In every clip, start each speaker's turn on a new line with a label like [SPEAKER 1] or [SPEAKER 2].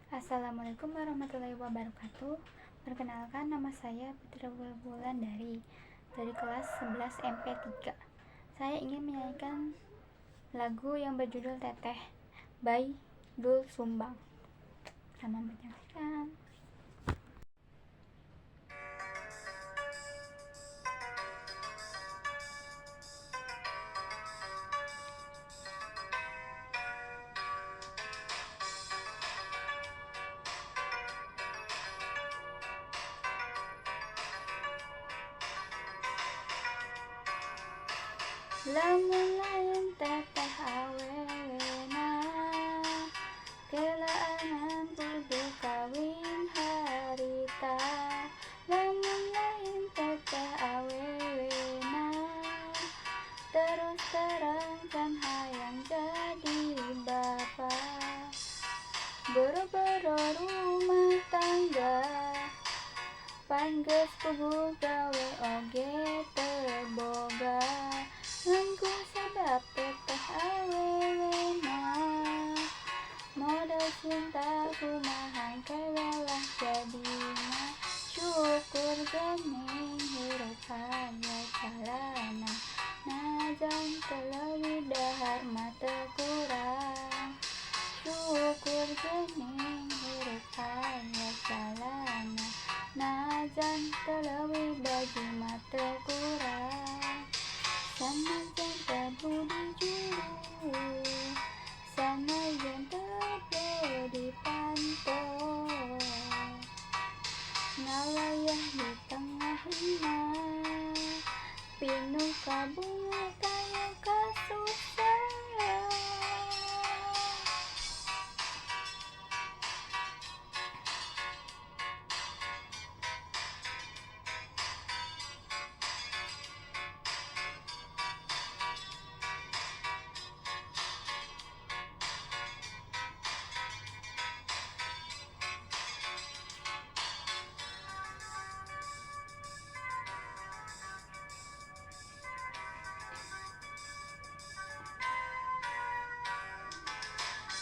[SPEAKER 1] Assalamualaikum warahmatullahi wabarakatuh. Perkenalkan, nama saya Putri Wulandari dari kelas 11 MP3. Saya ingin menyanyikan lagu yang berjudul Teteh by Doel Sumbang. Selamat menyaksikan. Lamun lain teteh awewena, kelaanan kudu kawin harita. Lamun lain teteh awewena, terus terang kan hayang jadi bapak. Boro-boro rumah tangga, pan geus puguh gawe oge teu boga. Nganggo sabab teteh awewena, modal cinta kumaha kewelah jadina. Syukur geuning hirup aya calana, najan teu leuwih dahar mah teu kurang. Syukur geuning hirup aya calana, najan teu leuwih baju mah teu kurang. Sanajan teu budi juru, sanajan teu budi pantun, ngalayah di tengah imah, pinuh ka bunga kaya kasusah.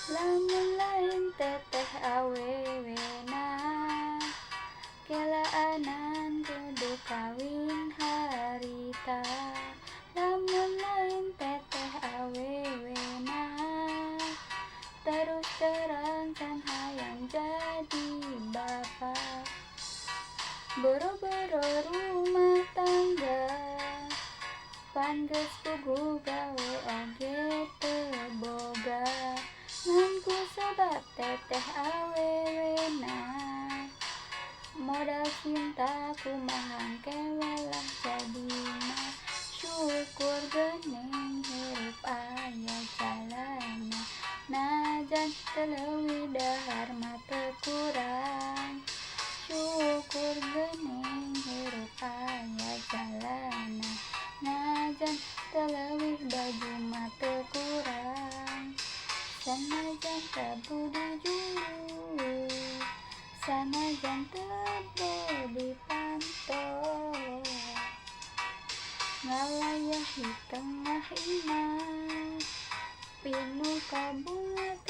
[SPEAKER 1] Lamun lain teteh awewena, kelaanan kudu kawin harita. Lamun lain teteh awewena, terus terang can hayang jadi bapak. Boro-boro rumah tangga, pan geus puguh gawe oge teu boga. Nganku sebab teteh awewena, modal cinta kumaha kewelah jadina. Syukur geuning hirup aya calana, najan teu leuwih dahar mah teu kurang. Syukur geuning hirup aya calana, najan teu leuwih baju mah teu kurang. Sanajan teu budi juru, sanajan teu budi pantun, ngalayah di tengah imah, pinuh ka bunga